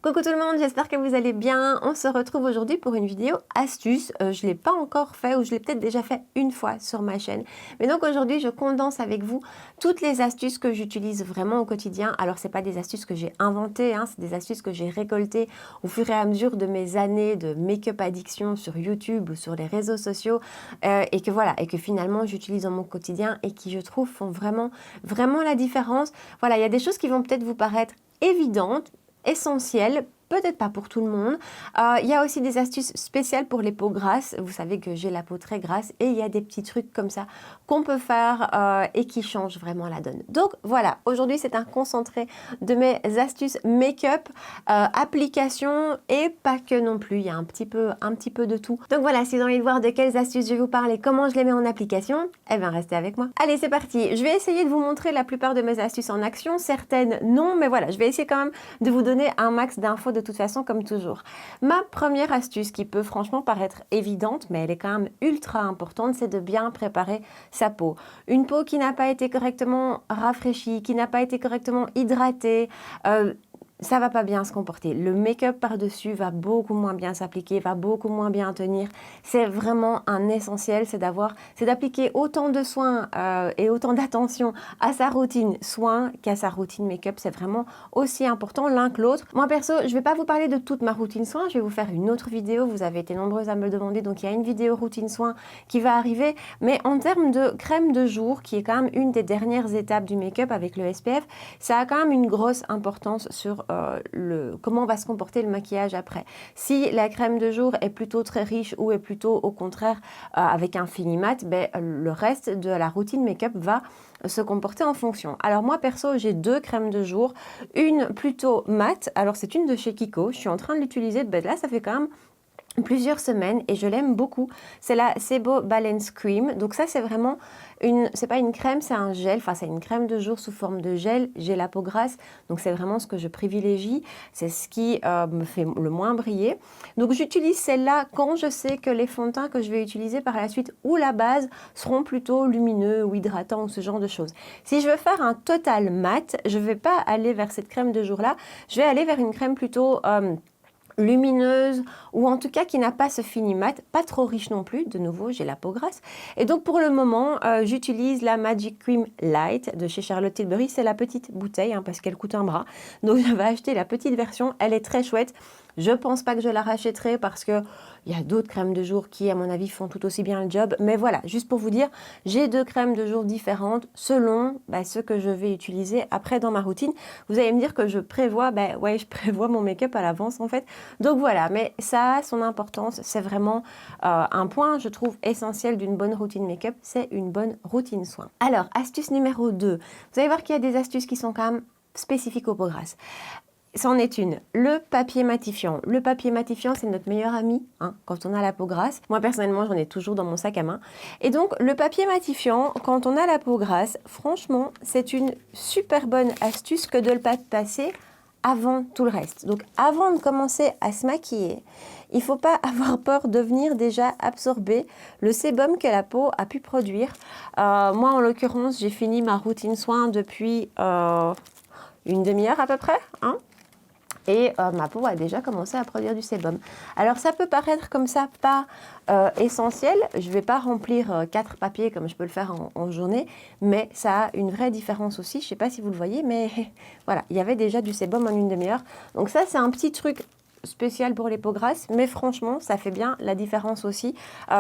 Coucou tout le monde, j'espère que vous allez bien. On se retrouve aujourd'hui pour une vidéo astuce. Je ne l'ai pas encore fait ou je l'ai peut-être déjà fait une fois sur ma chaîne. Mais donc aujourd'hui, je condense avec vous toutes les astuces que j'utilise vraiment au quotidien. Alors, ce n'est pas des astuces que j'ai inventées, c'est des astuces que j'ai récoltées au fur et à mesure de mes années de make-up addiction sur YouTube ou sur les réseaux sociaux. Et que finalement, j'utilise dans mon quotidien et qui, je trouve, font vraiment la différence. Voilà, il y a des choses qui vont peut-être vous paraître évidentes, essentiel, peut-être pas pour tout le monde. Il y a aussi des astuces spéciales pour les peaux grasses. Vous savez que j'ai la peau très grasse et il y a des petits trucs comme ça qu'on peut faire et qui changent vraiment la donne. Donc voilà, aujourd'hui c'est un concentré de mes astuces make-up, applications et pas que non plus. Il y a un petit peu de tout. Donc voilà, si vous avez envie de voir de quelles astuces je vais vous parler, comment je les mets en application, eh bien restez avec moi. Allez, c'est parti. Je vais essayer de vous montrer la plupart de mes astuces en action. Certaines non, mais voilà, je vais essayer quand même de vous donner un max d'infos de toute façon comme toujours. Ma première astuce qui peut franchement paraître évidente, mais elle est quand même ultra importante, c'est de bien préparer sa peau. Une peau qui n'a pas été correctement rafraîchie, qui n'a pas été correctement hydratée, ça va pas bien se comporter. Le make-up par-dessus va beaucoup moins bien s'appliquer, va beaucoup moins bien tenir. C'est vraiment un essentiel, c'est d'appliquer autant de soins et autant d'attention à sa routine soins qu'à sa routine make-up. C'est vraiment aussi important l'un que l'autre. Moi perso, je vais pas vous parler de toute ma routine soins, je vais vous faire une autre vidéo. Vous avez été nombreuses à me le demander, donc il y a une vidéo routine soins qui va arriver. Mais en termes de crème de jour, qui est quand même une des dernières étapes du make-up avec le SPF, ça a quand même une grosse importance sur comment va se comporter le maquillage après. Si la crème de jour est plutôt très riche ou est plutôt au contraire avec un fini mat, le reste de la routine make-up va se comporter en fonction. Alors moi perso, j'ai deux crèmes de jour, une plutôt mat, alors c'est une de chez Kiko, je suis en train de l'utiliser, là ça fait quand même plusieurs semaines et je l'aime beaucoup. C'est la Sebo Balance Cream. Donc ça c'est vraiment c'est pas une crème, c'est un gel. Enfin c'est une crème de jour sous forme de gel. J'ai la peau grasse, donc c'est vraiment ce que je privilégie. C'est ce qui me fait le moins briller. Donc j'utilise celle-là quand je sais que les fonds de teint que je vais utiliser par la suite ou la base seront plutôt lumineux ou hydratants ou ce genre de choses. Si je veux faire un total mat, je vais pas aller vers cette crème de jour là. Je vais aller vers une crème plutôt lumineuse ou en tout cas qui n'a pas ce fini mat, pas trop riche non plus, de nouveau j'ai la peau grasse et donc pour le moment j'utilise la Magic Cream Light de chez Charlotte Tilbury, c'est la petite bouteille parce qu'elle coûte un bras, donc j'avais acheté la petite version, elle est très chouette. Je pense pas que je la rachèterai parce que il y a d'autres crèmes de jour qui, à mon avis, font tout aussi bien le job. Mais voilà, juste pour vous dire, j'ai deux crèmes de jour différentes selon ce que je vais utiliser après dans ma routine. Vous allez me dire que je prévois, je prévois mon make-up à l'avance en fait. Donc voilà, mais ça a son importance. C'est vraiment un point, je trouve, essentiel d'une bonne routine make-up. C'est une bonne routine soin. Alors, astuce numéro 2. Vous allez voir qu'il y a des astuces qui sont quand même spécifiques aux peaux grasses. C'en est une, le papier matifiant. Le papier matifiant, c'est notre meilleur ami quand on a la peau grasse. Moi, personnellement, j'en ai toujours dans mon sac à main. Et donc, le papier matifiant, quand on a la peau grasse, franchement, c'est une super bonne astuce que de le passer avant tout le reste. Donc, avant de commencer à se maquiller, il ne faut pas avoir peur de venir déjà absorber le sébum que la peau a pu produire. Moi, en l'occurrence, j'ai fini ma routine soin depuis une demi-heure à peu près, et ma peau a déjà commencé à produire du sébum. Alors ça peut paraître comme ça pas essentiel, je ne vais pas remplir 4 papiers comme je peux le faire en journée, mais ça a une vraie différence aussi, je ne sais pas si vous le voyez, mais voilà, il y avait déjà du sébum en une demi-heure. Donc ça c'est un petit truc spécial pour les peaux grasses, mais franchement ça fait bien la différence aussi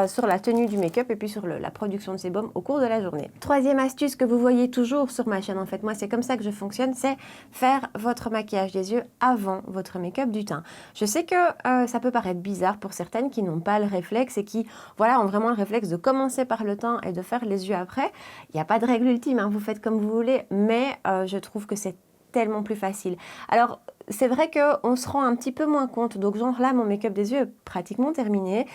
sur la tenue du make-up et puis sur la production de sébum au cours de la journée. Troisième astuce que vous voyez toujours sur ma chaîne, en fait moi c'est comme ça que je fonctionne, c'est faire votre maquillage des yeux avant votre make-up du teint. Je sais que ça peut paraître bizarre pour certaines qui n'ont pas le réflexe et qui ont vraiment le réflexe de commencer par le teint et de faire les yeux après. Il n'y a pas de règle ultime, vous faites comme vous voulez, mais je trouve que c'est tellement plus facile. Alors c'est vrai qu'on se rend un petit peu moins compte, donc genre là mon make-up des yeux est pratiquement terminé.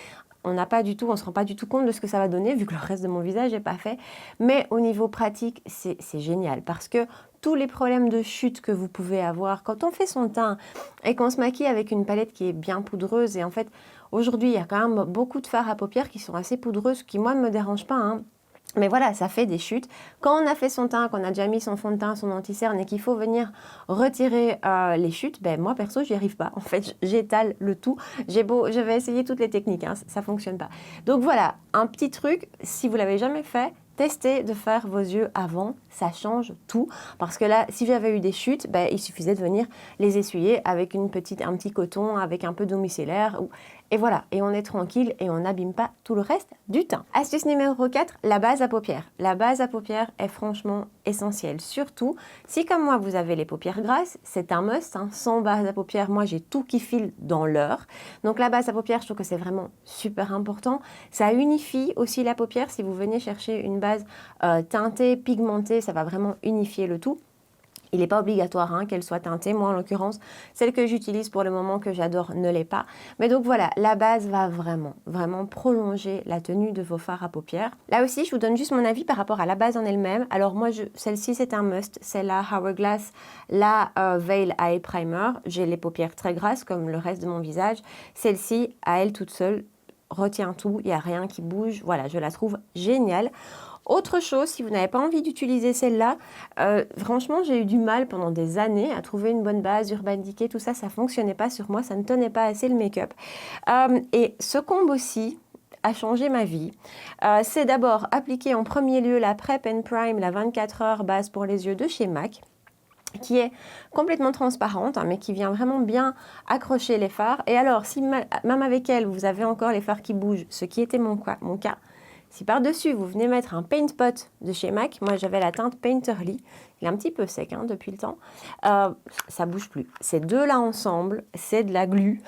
On se rend pas du tout compte de ce que ça va donner vu que le reste de mon visage n'est pas fait. Mais au niveau pratique, c'est génial parce que tous les problèmes de chute que vous pouvez avoir quand on fait son teint et qu'on se maquille avec une palette qui est bien poudreuse, et en fait aujourd'hui il y a quand même beaucoup de fards à paupières qui sont assez poudreuses, qui moi ne me dérangent pas, Mais voilà, ça fait des chutes. Quand on a fait son teint, qu'on a déjà mis son fond de teint, son anti-cerne et qu'il faut venir retirer les chutes, ben moi perso, j'y arrive pas. En fait, j'étale le tout. Je vais essayer toutes les techniques, hein, ça fonctionne pas. Donc voilà, un petit truc, si vous l'avez jamais fait, testez de faire vos yeux avant, ça change tout. Parce que là, si j'avais eu des chutes, ben, il suffisait de venir les essuyer avec un petit coton, avec un peu d'eau micellaire. Et voilà, et on est tranquille et on n'abîme pas tout le reste du teint. Astuce numéro 4, la base à paupières. La base à paupières est franchement essentielle. Surtout, si comme moi, vous avez les paupières grasses, c'est un must. Hein. Sans base à paupières, moi, j'ai tout qui file dans l'heure. Donc la base à paupières, je trouve que c'est vraiment super important. Ça unifie aussi la paupière. Si vous venez chercher une base teintée, pigmentée, ça va vraiment unifier le tout. Il n'est pas obligatoire hein, qu'elle soit teintée. Moi, en l'occurrence, celle que j'utilise pour le moment, que j'adore, ne l'est pas. Mais donc voilà, la base va vraiment prolonger la tenue de vos fards à paupières. Là aussi, je vous donne juste mon avis par rapport à la base en elle-même. Alors moi, celle-ci, c'est un must. C'est la Hourglass, la Veil Eye Primer. J'ai les paupières très grasses, comme le reste de mon visage. Celle-ci, à elle toute seule, retient tout. Il n'y a rien qui bouge. Voilà, je la trouve géniale. Autre chose, si vous n'avez pas envie d'utiliser celle-là, franchement, j'ai eu du mal pendant des années à trouver une bonne base, Urban Decay, tout ça, ça ne fonctionnait pas sur moi, ça ne tenait pas assez le make-up. Et ce combo aussi a changé ma vie. C'est d'abord appliquer en premier lieu la Prep and Prime, la 24 heures base pour les yeux de chez MAC, qui est complètement transparente, hein, mais qui vient vraiment bien accrocher les fards. Et alors, si même avec elle, vous avez encore les fards qui bougent, ce qui était mon cas, si par-dessus, vous venez mettre un Paint Pot de chez MAC, moi j'avais la teinte Painterly, il est un petit peu sec hein, depuis le temps, ça bouge plus. Ces deux-là ensemble, c'est de la glu.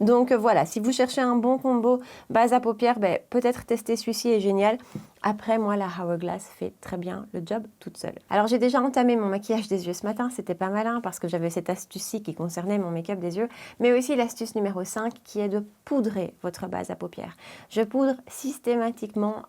Donc voilà, si vous cherchez un bon combo base à paupières, ben, peut-être tester celui-ci est génial. Après, moi, la Hourglass fait très bien le job toute seule. Alors, j'ai déjà entamé mon maquillage des yeux ce matin. C'était pas malin parce que j'avais cette astuce-ci qui concernait mon make-up des yeux, mais aussi l'astuce numéro 5 qui est de poudrer votre base à paupières. Je poudre systématiquement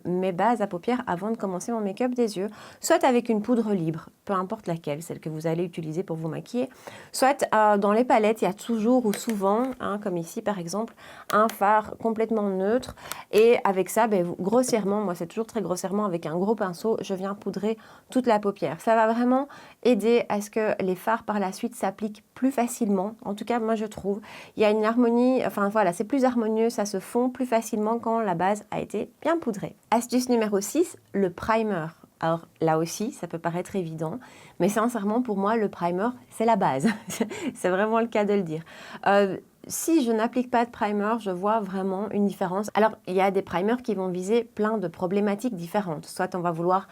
mes bases à paupières avant de commencer mon make-up des yeux, soit avec une poudre libre, peu importe laquelle, celle que vous allez utiliser pour vous maquiller, soit dans les palettes, il y a toujours ou souvent, hein, comme ici par exemple, un fard complètement neutre et avec ça, ben, grossièrement, moi c'est toujours très grossièrement avec un gros pinceau, je viens poudrer toute la paupière. Ça va vraiment aider à ce que les fards par la suite s'appliquent plus facilement. En tout cas, moi je trouve, il y a une harmonie, enfin voilà, c'est plus harmonieux, ça se fond plus facilement quand la base a été bien poudrée. Astuce numéro 6, le primer. Alors là aussi, ça peut paraître évident, mais sincèrement pour moi, le primer, c'est la base. C'est vraiment le cas de le dire. Si je n'applique pas de primer, je vois vraiment une différence. Alors, il y a des primers qui vont viser plein de problématiques différentes. Soit on va vouloir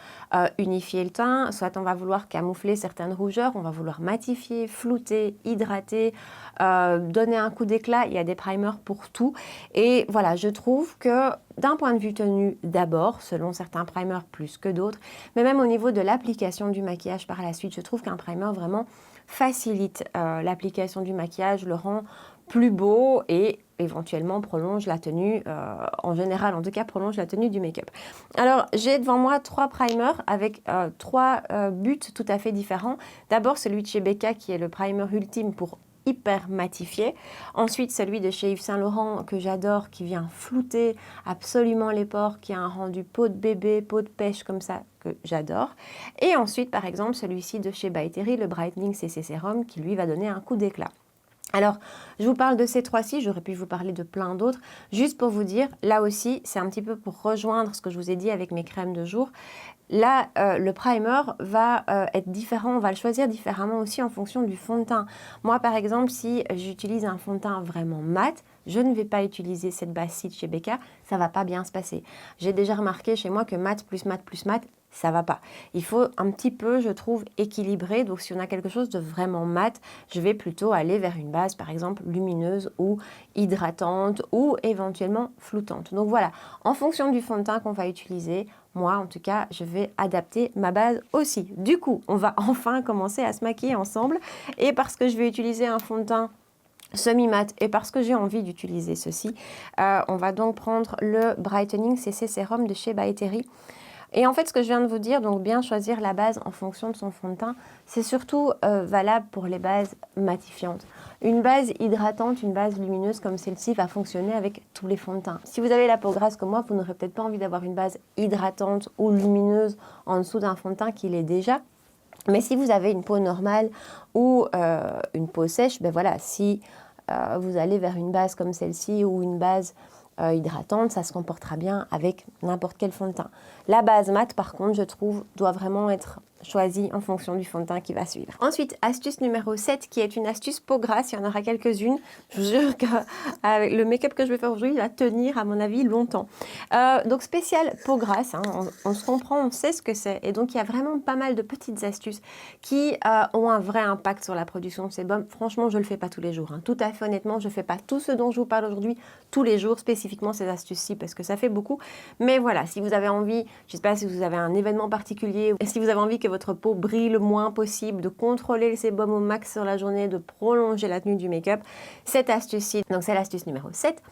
unifier le teint, soit on va vouloir camoufler certaines rougeurs, on va vouloir matifier, flouter, hydrater, donner un coup d'éclat. Il y a des primers pour tout. Et voilà, je trouve que d'un point de vue tenue d'abord, selon certains primers plus que d'autres, mais même au niveau de l'application du maquillage par la suite, je trouve qu'un primer vraiment facilite l'application du maquillage, le rend plus beau et éventuellement prolonge la tenue, en général en tout cas prolonge la tenue du make-up. Alors j'ai devant moi 3 primers avec 3 buts tout à fait différents. D'abord celui de chez Becca qui est le primer ultime pour hyper matifié. Ensuite celui de chez Yves Saint Laurent que j'adore qui vient flouter absolument les pores, qui a un rendu peau de bébé, peau de pêche comme ça que j'adore. Et ensuite par exemple celui-ci de chez By Terry, le Brightening CC Serum qui lui va donner un coup d'éclat. Alors, je vous parle de ces 3-ci, j'aurais pu vous parler de plein d'autres, juste pour vous dire, là aussi, c'est un petit peu pour rejoindre ce que je vous ai dit avec mes crèmes de jour. Là, le primer va être différent, on va le choisir différemment aussi en fonction du fond de teint. Moi, par exemple, si j'utilise un fond de teint vraiment mat, je ne vais pas utiliser cette base-ci de chez Becca, ça ne va pas bien se passer. J'ai déjà remarqué chez moi que mat plus mat plus mat, ça va pas. Il faut un petit peu, je trouve, équilibrer. Donc, si on a quelque chose de vraiment mat, je vais plutôt aller vers une base, par exemple, lumineuse ou hydratante ou éventuellement floutante. Donc, voilà, en fonction du fond de teint qu'on va utiliser, moi, en tout cas, je vais adapter ma base aussi. Du coup, on va enfin commencer à se maquiller ensemble. Et parce que je vais utiliser un fond de teint semi-mat et parce que j'ai envie d'utiliser ceci, on va donc prendre le Brightening CC Serum de chez By Terry. Et en fait, ce que je viens de vous dire, donc bien choisir la base en fonction de son fond de teint, c'est surtout valable pour les bases matifiantes. Une base hydratante, une base lumineuse comme celle-ci va fonctionner avec tous les fonds de teint. Si vous avez la peau grasse comme moi, vous n'aurez peut-être pas envie d'avoir une base hydratante ou lumineuse en dessous d'un fond de teint qui l'est déjà. Mais si vous avez une peau normale ou une peau sèche, ben voilà, si vous allez vers une base comme celle-ci ou une base hydratante, ça se comportera bien avec n'importe quel fond de teint. La base mat, par contre, je trouve, doit vraiment être choisie en fonction du fond de teint qui va suivre. Ensuite, astuce numéro 7, qui est une astuce peau grasse, il y en aura quelques-unes. Je vous jure qu'avec le make-up que je vais faire aujourd'hui, il va tenir, à mon avis, longtemps. Donc, spécial peau grasse, hein, on se comprend, on sait ce que c'est. Et donc, il y a vraiment pas mal de petites astuces qui ont un vrai impact sur la production de sébum. Franchement, je ne le fais pas tous les jours. Hein. Tout à fait honnêtement, je ne fais pas tout ce dont je vous parle aujourd'hui tous les jours, spécifiquement ces astuces-ci, parce que ça fait beaucoup. Mais voilà, si vous avez envie, je ne sais pas si vous avez un événement particulier, et si vous avez envie que votre peau brille le moins possible, de contrôler le sébum au max sur la journée, de prolonger la tenue du make-up, cette astuce-ci, donc c'est l'astuce numéro 7,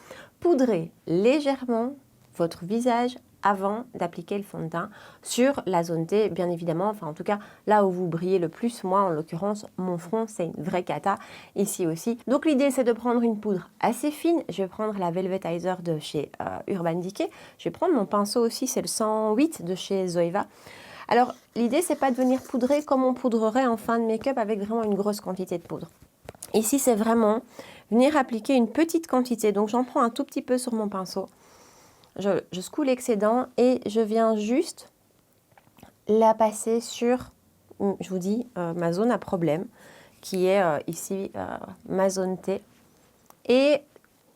poudrez légèrement votre visage avant d'appliquer le fond de teint sur la zone T, bien évidemment, enfin en tout cas là où vous brillez le plus. Moi en l'occurrence, mon front c'est une vraie cata, ici aussi. Donc l'idée c'est de prendre une poudre assez fine. Je vais prendre la Velvetizer de chez Urban Decay. Je vais prendre mon pinceau aussi, c'est le 108 de chez Zoeva. Alors l'idée c'est pas de venir poudrer comme on poudrerait en fin de make-up avec vraiment une grosse quantité de poudre. Ici c'est vraiment venir appliquer une petite quantité, donc j'en prends un tout petit peu sur mon pinceau. Je secoue l'excédent et je viens juste la passer sur, je vous dis, ma zone à problème, qui est ici ma zone T. Et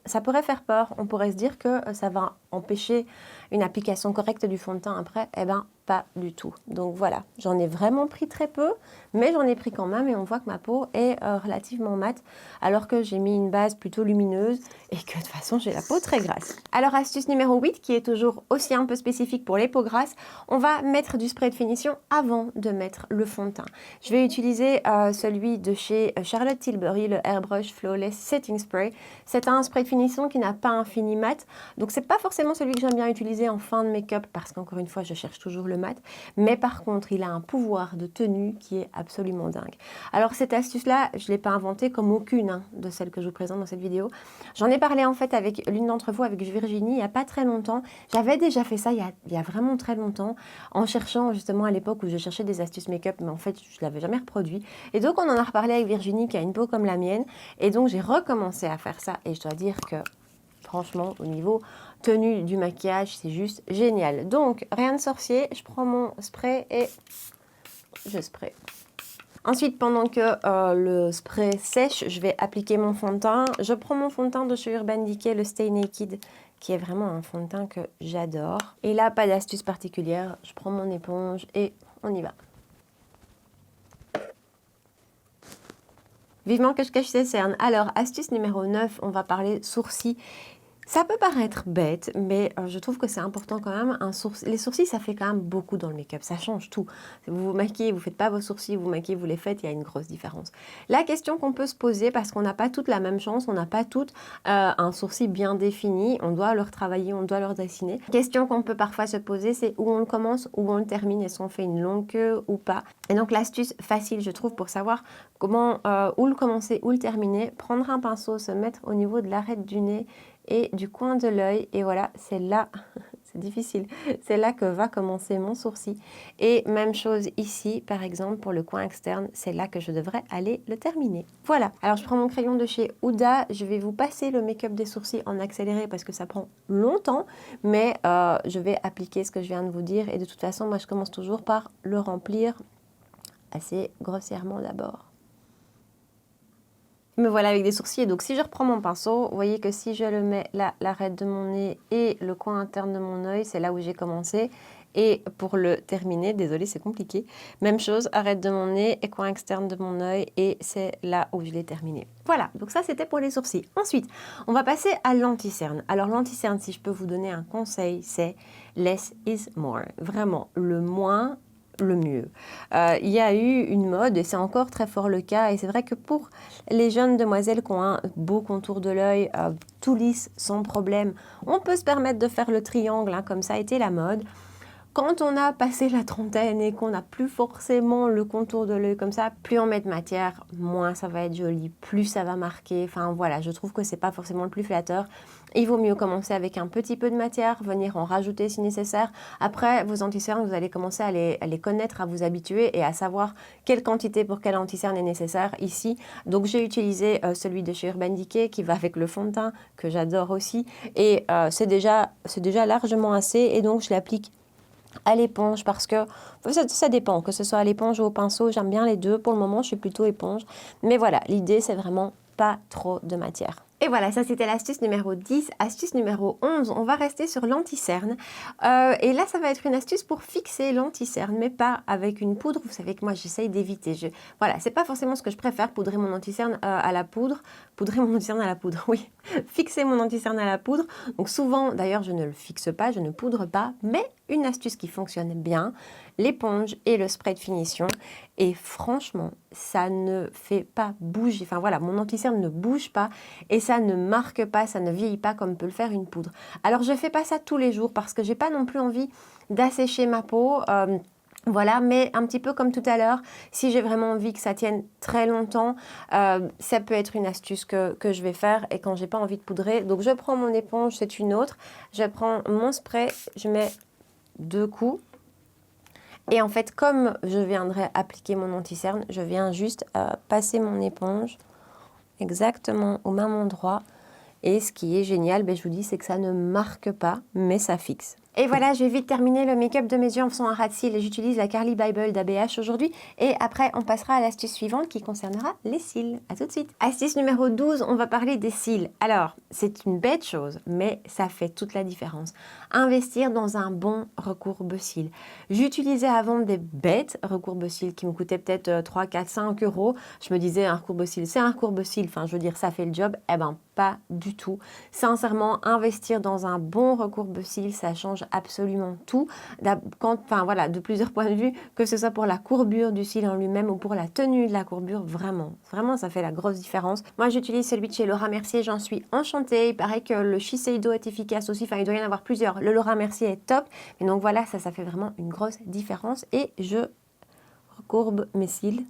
ça pourrait faire peur, on pourrait se dire que ça va empêcher une application correcte du fond de teint après. Eh bien, pas du tout. Donc voilà, j'en ai vraiment pris très peu, mais j'en ai pris quand même et on voit que ma peau est relativement mate, alors que j'ai mis une base plutôt lumineuse et que de toute façon j'ai la peau très grasse. Alors astuce numéro 8, qui est toujours aussi un peu spécifique pour les peaux grasses, on va mettre du spray de finition avant de mettre le fond de teint. Je vais utiliser celui de chez Charlotte Tilbury, le Airbrush Flawless Setting Spray. C'est un spray de finition qui n'a pas un fini mat, donc c'est pas forcément celui que j'aime bien utiliser en fin de make-up parce qu'encore une fois je cherche toujours le mat, mais par contre il a un pouvoir de tenue qui est absolument dingue. Alors cette astuce là, je ne l'ai pas inventée comme aucune de celles que je vous présente dans cette vidéo. J'en ai parlé en fait avec l'une d'entre vous, avec Virginie, il n'y a pas très longtemps. J'avais déjà fait ça il y a vraiment très longtemps, en cherchant justement à l'époque où je cherchais des astuces make-up, mais en fait je ne l'avais jamais reproduit. Et donc on en a reparlé avec Virginie qui a une peau comme la mienne, et donc j'ai recommencé à faire ça, et je dois dire que franchement, au niveau tenue du maquillage, c'est juste génial. Donc, rien de sorcier, je prends mon spray et je spray. Ensuite, pendant que le spray sèche, je vais appliquer mon fond de teint. Je prends mon fond de teint de chez Urban Decay, le Stay Naked, qui est vraiment un fond de teint que j'adore. Et là, pas d'astuce particulière, je prends mon éponge et on y va. Vivement que je cache ces cernes. Alors, astuce numéro 9, on va parler sourcils. Ça peut paraître bête, mais je trouve que c'est important quand même. Les sourcils, ça fait quand même beaucoup dans le make-up. Ça change tout. Vous vous maquillez, vous ne faites pas vos sourcils, vous maquillez, vous les faites, il y a une grosse différence. La question qu'on peut se poser, parce qu'on n'a pas toutes la même chance, on n'a pas toutes un sourcil bien défini, on doit le retravailler, on doit le redessiner. Question qu'on peut parfois se poser, c'est où on le commence, où on le termine, est-ce qu'on fait une longue queue ou pas. Et donc l'astuce facile, je trouve, pour savoir comment, où le commencer, où le terminer, prendre un pinceau, se mettre au niveau de l'arête du nez et du coin de l'œil, et voilà, c'est là, c'est difficile, c'est là que va commencer mon sourcil. Et même chose ici, par exemple, pour le coin externe, c'est là que je devrais aller le terminer. Voilà, alors je prends mon crayon de chez Huda, je vais vous passer le make-up des sourcils en accéléré parce que ça prend longtemps, mais je vais appliquer ce que je viens de vous dire, et de toute façon, moi je commence toujours par le remplir assez grossièrement d'abord. Me voilà avec des sourcils, et donc si je reprends mon pinceau, vous voyez que si je le mets là, l'arête de mon nez et le coin interne de mon œil, c'est là où j'ai commencé. Et pour le terminer, désolé c'est compliqué, même chose, arête de mon nez et coin externe de mon œil, et c'est là où je l'ai terminé. Voilà, donc ça c'était pour les sourcils. Ensuite, on va passer à l'anti-cerne. Alors l'anti-cerne, si je peux vous donner un conseil, c'est less is more. Vraiment, le moins, le mieux. Il y a eu une mode, et c'est encore très fort le cas, et c'est vrai que pour les jeunes demoiselles qui ont un beau contour de l'œil, tout lisse, sans problème, on peut se permettre de faire le triangle, comme ça a été la mode. Quand on a passé la trentaine et qu'on n'a plus forcément le contour de l'œil comme ça, plus on met de matière, moins ça va être joli, plus ça va marquer. Enfin voilà, je trouve que c'est pas forcément le plus flatteur. Il vaut mieux commencer avec un petit peu de matière, venir en rajouter si nécessaire. Après, vos anti-cernes, vous allez commencer à les connaître, à vous habituer et à savoir quelle quantité pour quel anti-cerne est nécessaire ici. Donc j'ai utilisé celui de chez Urban Decay qui va avec le fond de teint que j'adore aussi. Et c'est déjà largement assez et donc je l'applique à l'éponge parce que ça dépend, que ce soit à l'éponge ou au pinceau, j'aime bien les deux. Pour le moment, je suis plutôt éponge. Mais voilà, l'idée, c'est vraiment pas trop de matière. Et voilà, ça c'était l'astuce numéro 10. Astuce numéro 11, on va rester sur l'anti-cerne. Et là, ça va être une astuce pour fixer l'anti-cerne, mais pas avec une poudre. Vous savez que moi, j'essaye d'éviter. Voilà, c'est pas forcément ce que je préfère, poudrer mon anti-cerne à la poudre. Poudrer mon anti-cerne à la poudre, oui. Fixer mon anti-cerne à la poudre. Donc souvent, d'ailleurs, je ne le fixe pas, je ne poudre pas, mais une astuce qui fonctionne bien, l'éponge et le spray de finition. Et franchement, ça ne fait pas bouger. Enfin voilà, mon anti-cerne ne bouge pas et ça ne marque pas, ça ne vieillit pas comme peut le faire une poudre. Alors je ne fais pas ça tous les jours parce que j'ai pas non plus envie d'assécher ma peau. Voilà, mais un petit peu comme tout à l'heure, si j'ai vraiment envie que ça tienne très longtemps, ça peut être une astuce que je vais faire et quand j'ai pas envie de poudrer. Donc je prends mon éponge, c'est une autre. Je prends mon spray, je mets 2 coups. Et en fait, comme je viendrai appliquer mon anti-cerne, je viens juste passer mon éponge exactement au même endroit. Et ce qui est génial, je vous dis, c'est que ça ne marque pas, mais ça fixe. Et voilà, je vais vite terminer le make-up de mes yeux en faisant un ras de cils. J'utilise la Carly Bible d'ABH aujourd'hui. Et après, on passera à l'astuce suivante qui concernera les cils. A tout de suite. Astuce numéro 12, on va parler des cils. Alors, c'est une bête chose, mais ça fait toute la différence. Investir dans un bon recourbe-cils. J'utilisais avant des bêtes recourbe-cils qui me coûtaient peut-être 3, 4, 5 euros. Je me disais, un recourbe-cils, c'est un recourbe-cils. Enfin, je veux dire, ça fait le job. Eh ben, pas du tout. Sincèrement, investir dans un bon recourbe-cils, ça change absolument tout. Enfin voilà, de plusieurs points de vue, que ce soit pour la courbure du cil en lui-même ou pour la tenue de la courbure, vraiment, ça fait la grosse différence. Moi, j'utilise celui de chez Laura Mercier, j'en suis enchantée. Il paraît que le Shiseido est efficace aussi, enfin, il doit y en avoir plusieurs. Le Laura Mercier est top. Et donc voilà, ça fait vraiment une grosse différence. Et je recourbe mes cils.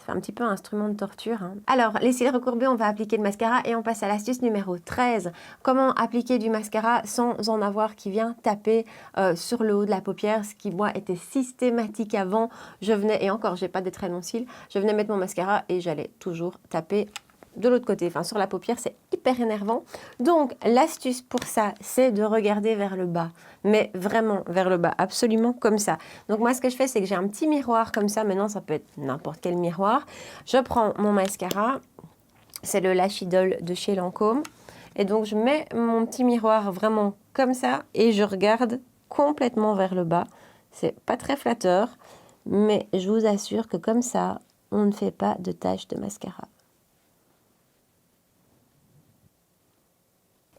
C'est un petit peu un instrument de torture. Hein. Alors, les cils recourbés, on va appliquer le mascara et on passe à l'astuce numéro 13. Comment appliquer du mascara sans en avoir qui vient taper sur le haut de la paupière, ce qui, moi, était systématique avant. Je venais, et encore, j'ai pas des très longs cils, je venais mettre mon mascara et j'allais toujours taper de l'autre côté, enfin sur la paupière, c'est hyper énervant. Donc l'astuce pour ça, c'est de regarder vers le bas, mais vraiment vers le bas, absolument comme ça. Donc moi ce que je fais, c'est que j'ai un petit miroir comme ça, maintenant ça peut être n'importe quel miroir. Je prends mon mascara, c'est le Lash Idol de chez Lancôme, et donc je mets mon petit miroir vraiment comme ça, et je regarde complètement vers le bas. C'est pas très flatteur, mais je vous assure que comme ça, on ne fait pas de taches de mascara.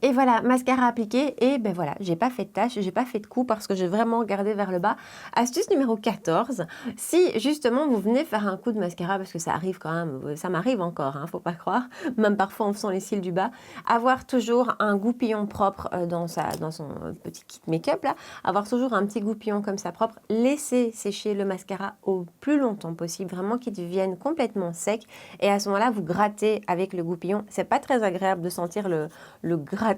Et voilà, mascara appliqué et ben voilà, j'ai pas fait de tache, j'ai pas fait de coup parce que j'ai vraiment regardé vers le bas. Astuce numéro 14, si justement vous venez faire un coup de mascara, parce que ça arrive quand même, ça m'arrive encore, hein, faut pas croire, même parfois en faisant les cils du bas, avoir toujours un goupillon propre dans son petit kit make-up là, avoir toujours un petit goupillon comme ça propre, laisser sécher le mascara au plus longtemps possible, vraiment qu'il devienne complètement sec et à ce moment-là vous grattez avec le goupillon. C'est pas très agréable de sentir le grattement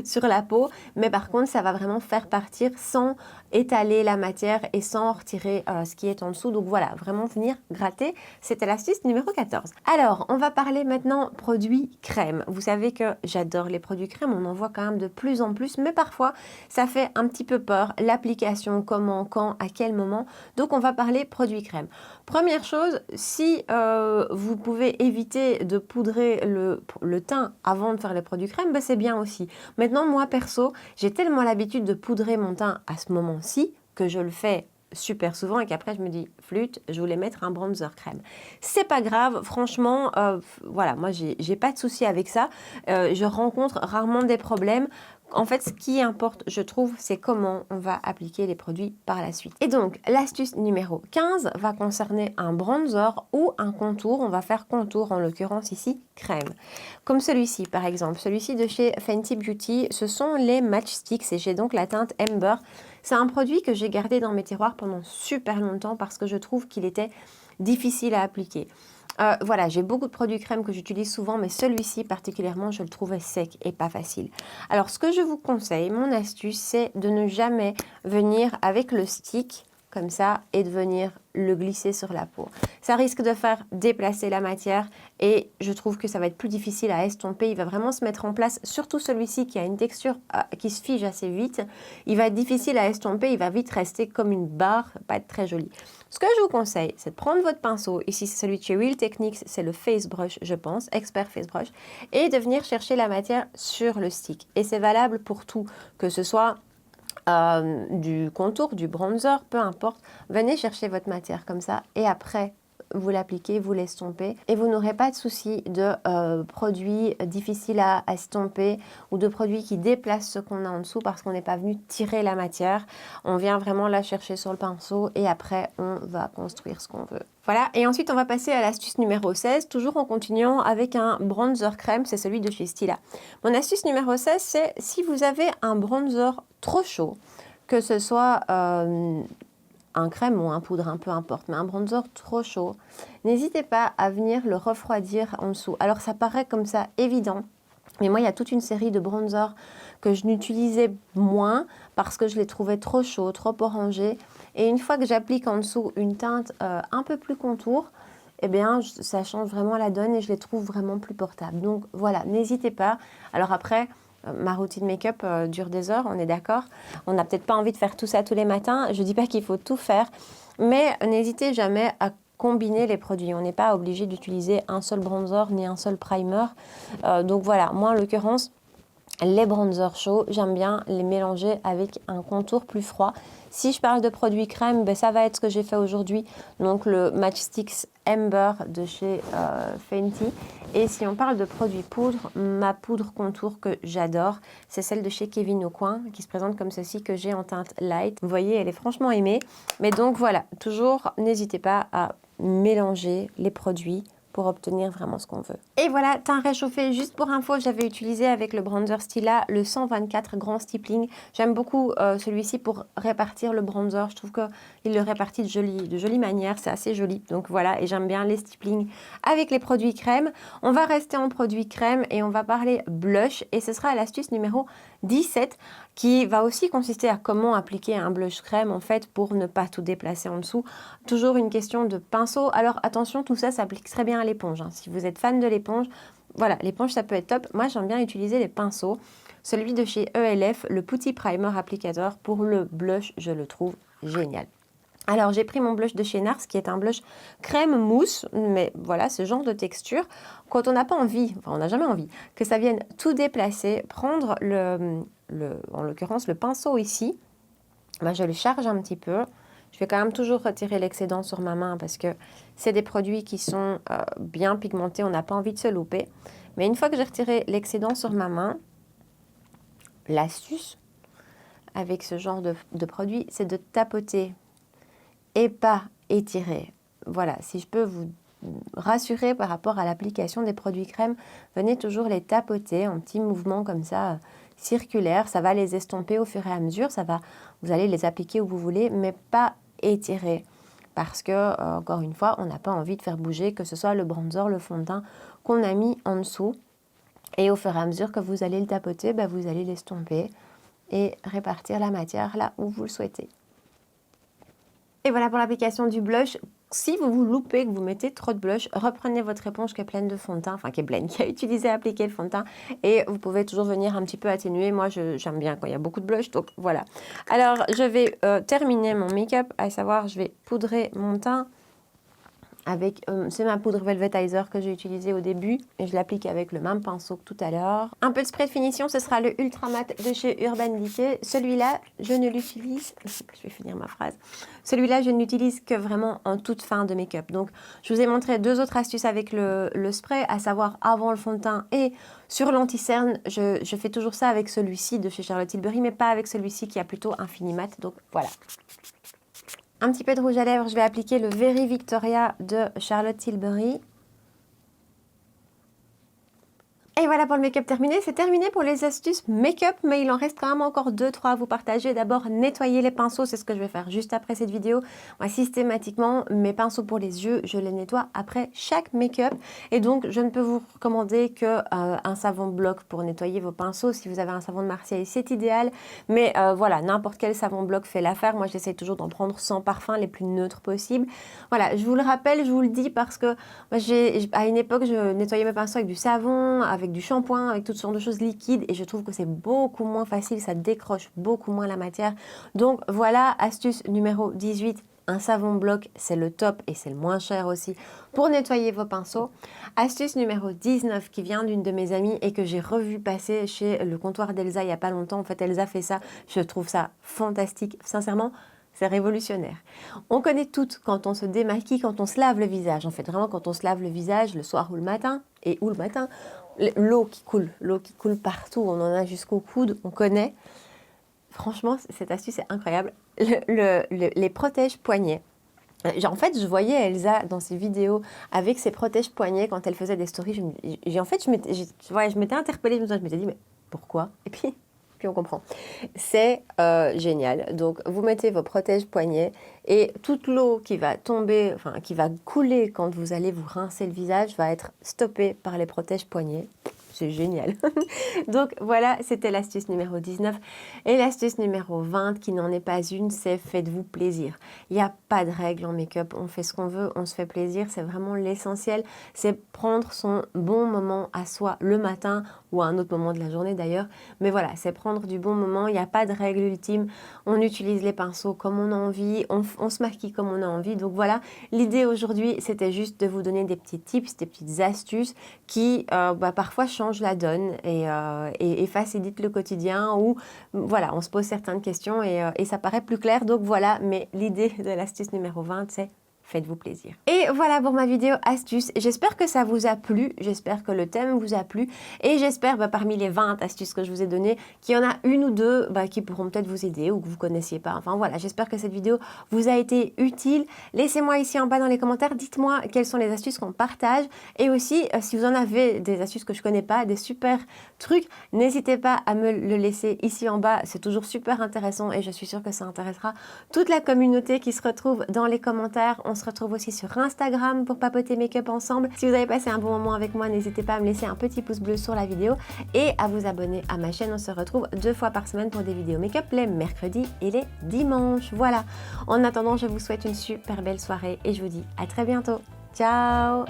sur la peau, mais par contre ça va vraiment faire partir sans étaler la matière et sans retirer ce qui est en dessous. Donc voilà, vraiment venir gratter, c'était l'astuce numéro 14. Alors on va parler maintenant produits crème. Vous savez que j'adore les produits crème, on en voit quand même de plus en plus, mais parfois ça fait un petit peu peur, l'application, comment, quand, à quel moment. Donc on va parler produits crème. Première chose, si vous pouvez éviter de poudrer le teint avant de faire les produits crème, ben c'est bien aussi. Maintenant, moi perso, j'ai tellement l'habitude de poudrer mon teint à ce moment-ci que je le fais super souvent et qu'après je me dis flûte, je voulais mettre un bronzer crème. C'est pas grave, franchement, voilà, moi j'ai pas de souci avec ça. Je rencontre rarement des problèmes. En fait, ce qui importe, je trouve, c'est comment on va appliquer les produits par la suite. Et donc, l'astuce numéro 15 va concerner un bronzer ou un contour. On va faire contour, en l'occurrence ici, crème. Comme celui-ci, par exemple. Celui-ci de chez Fenty Beauty, ce sont les Match Sticks et j'ai donc la teinte Amber. C'est un produit que j'ai gardé dans mes tiroirs pendant super longtemps parce que je trouve qu'il était difficile à appliquer. Voilà, j'ai beaucoup de produits crème que j'utilise souvent, mais celui-ci particulièrement, je le trouvais sec et pas facile. Alors, ce que je vous conseille, mon astuce, c'est de ne jamais venir avec le stick comme ça et de venir le glisser sur la peau. Ça risque de faire déplacer la matière et je trouve que ça va être plus difficile à estomper. Il va vraiment se mettre en place, surtout celui-ci qui a une texture qui se fige assez vite. Il va être difficile à estomper, il va vite rester comme une barre, pas être très joli. Ce que je vous conseille, c'est de prendre votre pinceau, ici c'est celui de chez Real Techniques, c'est le Face Brush je pense, Expert Face Brush, et de venir chercher la matière sur le stick. Et c'est valable pour tout, que ce soit du contour, du bronzer, peu importe. Venez chercher votre matière comme ça et après, vous l'appliquez, vous l'estompez et vous n'aurez pas de souci de produits difficiles à estomper ou de produits qui déplacent ce qu'on a en dessous parce qu'on n'est pas venu tirer la matière. On vient vraiment la chercher sur le pinceau et après, on va construire ce qu'on veut. Voilà, et ensuite on va passer à l'astuce numéro 16, toujours en continuant avec un bronzer crème, c'est celui de chez Stila. Mon astuce numéro 16, c'est si vous avez un bronzer trop chaud, que ce soit un crème ou un poudre, peu importe, mais un bronzer trop chaud, n'hésitez pas à venir le refroidir en dessous. Alors ça paraît comme ça évident, mais moi il y a toute une série de bronzers que je n'utilisais moins parce que je les trouvais trop chauds, trop orangés. Et une fois que j'applique en dessous une teinte un peu plus contour, eh bien, ça change vraiment la donne et je les trouve vraiment plus portables. Donc voilà, n'hésitez pas. Alors après, ma routine make-up dure des heures, on est d'accord. On n'a peut-être pas envie de faire tout ça tous les matins. Je ne dis pas qu'il faut tout faire, mais n'hésitez jamais à combiner les produits. On n'est pas obligé d'utiliser un seul bronzer ni un seul primer. Donc voilà, moi en l'occurrence, les bronzers chauds, j'aime bien les mélanger avec un contour plus froid. Si je parle de produits crème, ben ça va être ce que j'ai fait aujourd'hui. Donc le Match Sticks Amber de chez Fenty. Et si on parle de produits poudre, ma poudre contour que j'adore, c'est celle de chez Kevyn Aucoin qui se présente comme ceci que j'ai en teinte light. Vous voyez, elle est franchement aimée. Mais donc voilà, toujours n'hésitez pas à mélanger les produits pour obtenir vraiment ce qu'on veut. Et voilà, teint réchauffé, juste pour info, j'avais utilisé avec le bronzer Stila le 124 grand stippling. J'aime beaucoup celui-ci pour répartir le bronzer. Je trouve qu'il le répartit de jolie manière, c'est assez joli. Donc voilà, et j'aime bien les stippling avec les produits crème. On va rester en produits crème et on va parler blush et ce sera l'astuce numéro 17 qui va aussi consister à comment appliquer un blush crème en fait pour ne pas tout déplacer en dessous. Toujours une question de pinceau. Alors attention, tout ça s'applique très bien à l'éponge. Si vous êtes fan de l'éponge, voilà, l'éponge ça peut être top. Moi j'aime bien utiliser les pinceaux. Celui de chez ELF, le Putty Primer Applicator pour le blush, je le trouve génial. Alors j'ai pris mon blush de chez NARS qui est un blush crème mousse, mais voilà ce genre de texture. Quand on n'a pas envie, enfin on n'a jamais envie, que ça vienne tout déplacer, prendre en l'occurrence le pinceau ici, moi je le charge un petit peu. Je vais quand même toujours retirer l'excédent sur ma main parce que c'est des produits qui sont bien pigmentés, on n'a pas envie de se louper. Mais une fois que j'ai retiré l'excédent sur ma main, l'astuce avec ce genre de produit, c'est de tapoter et pas étirer. Voilà, si je peux vous rassurer par rapport à l'application des produits crème, venez toujours les tapoter en petits mouvements comme ça, circulaires. Ça va les estomper au fur et à mesure, vous allez les appliquer où vous voulez, mais pas étirer. Parce que, encore une fois, on n'a pas envie de faire bouger, que ce soit le bronzer, le fond de teint qu'on a mis en dessous. Et au fur et à mesure que vous allez le tapoter, vous allez l'estomper et répartir la matière là où vous le souhaitez. Et voilà pour l'application du blush. Si vous vous loupez, que vous mettez trop de blush, reprenez votre éponge qui est pleine de fond de teint, enfin qui est pleine, qui a utilisé à appliquer le fond de teint. Et vous pouvez toujours venir un petit peu atténuer. Moi, j'aime bien quand il y a beaucoup de blush, donc voilà. Alors, je vais terminer mon make-up, à savoir, je vais poudrer mon teint avec, c'est ma poudre Velvetizer que j'ai utilisée au début et je l'applique avec le même pinceau que tout à l'heure. Un peu de spray de finition, ce sera le Ultra Matte de chez Urban Decay. Celui-là, je ne l'utilise, je vais finir ma phrase. Celui-là, je ne l'utilise que vraiment en toute fin de make-up. Donc, je vous ai montré 2 autres astuces avec le spray, à savoir avant le fond de teint et sur l'anti-cerne. Je fais toujours ça avec celui-ci de chez Charlotte Tilbury, mais pas avec celui-ci qui a plutôt un fini mat. Donc, voilà. Un petit peu de rouge à lèvres, je vais appliquer le Very Victoria de Charlotte Tilbury. Et voilà pour le make-up terminé. C'est terminé pour les astuces make-up, mais il en reste quand même encore 2-3 à vous partager. D'abord, nettoyer les pinceaux, c'est ce que je vais faire juste après cette vidéo. Moi, systématiquement, mes pinceaux pour les yeux, je les nettoie après chaque make-up. Et donc, je ne peux vous recommander qu'un savon bloc pour nettoyer vos pinceaux. Si vous avez un savon de Marseille, c'est idéal. Mais voilà, n'importe quel savon bloc fait l'affaire. Moi, j'essaie toujours d'en prendre sans parfum, les plus neutres possibles. Voilà, je vous le rappelle, je vous le dis parce que moi, à une époque, je nettoyais mes pinceaux avec du savon, avec du shampoing, avec toutes sortes de choses liquides et je trouve que c'est beaucoup moins facile, ça décroche beaucoup moins la matière. Donc voilà, astuce numéro 18, un savon bloc, c'est le top et c'est le moins cher aussi pour nettoyer vos pinceaux. Astuce numéro 19 qui vient d'une de mes amies et que j'ai revu passer chez le comptoir d'Elsa il n'y a pas longtemps. En fait, Elsa fait ça, je trouve ça fantastique, sincèrement. C'est révolutionnaire. On connaît toutes quand on se démaquille, quand on se lave le visage. En fait, vraiment quand on se lave le visage le soir ou le matin, l'eau qui coule partout, on en a jusqu'au coude, on connaît. Franchement, cette astuce est incroyable. Les protège-poignets. En fait, je voyais Elsa dans ses vidéos avec ses protège-poignets quand elle faisait des stories. Je m'étais interpellée, je m'étais dit, mais pourquoi? Et puis on comprend. C'est génial. Donc, vous mettez vos protège-poignets et toute l'eau qui va tomber, enfin, qui va couler quand vous allez vous rincer le visage va être stoppée par les protège-poignets. C'est génial. Donc voilà, c'était l'astuce numéro 19. Et l'astuce numéro 20, qui n'en est pas une, c'est faites-vous plaisir. Il n'y a pas de règle en make-up. On fait ce qu'on veut, on se fait plaisir. C'est vraiment l'essentiel. C'est prendre son bon moment à soi le matin ou à un autre moment de la journée d'ailleurs. Mais voilà, c'est prendre du bon moment. Il n'y a pas de règle ultime. On utilise les pinceaux comme on a envie. On se maquille comme on a envie. Donc voilà, l'idée aujourd'hui, c'était juste de vous donner des petits tips, des petites astuces qui parfois changent la donne et facilite le quotidien où voilà, on se pose certaines questions et ça paraît plus clair. Donc voilà, mais l'idée de l'astuce numéro 20, c'est faites-vous plaisir. Et voilà pour ma vidéo astuce. J'espère que ça vous a plu, j'espère que le thème vous a plu et j'espère parmi les 20 astuces que je vous ai données, qu'il y en a une ou deux qui pourront peut-être vous aider ou que vous ne connaissiez pas. Enfin voilà, j'espère que cette vidéo vous a été utile. Laissez-moi ici en bas dans les commentaires, dites-moi quelles sont les astuces qu'on partage et aussi si vous en avez des astuces que je ne connais pas, des super trucs, n'hésitez pas à me le laisser ici en bas. C'est toujours super intéressant et je suis sûre que ça intéressera toute la communauté qui se retrouve dans les commentaires. On se retrouve aussi sur Instagram pour papoter make-up ensemble. Si vous avez passé un bon moment avec moi, n'hésitez pas à me laisser un petit pouce bleu sur la vidéo et à vous abonner à ma chaîne. On se retrouve 2 fois par semaine pour des vidéos make-up les mercredis et les dimanches. Voilà. En attendant, je vous souhaite une super belle soirée et je vous dis à très bientôt. Ciao!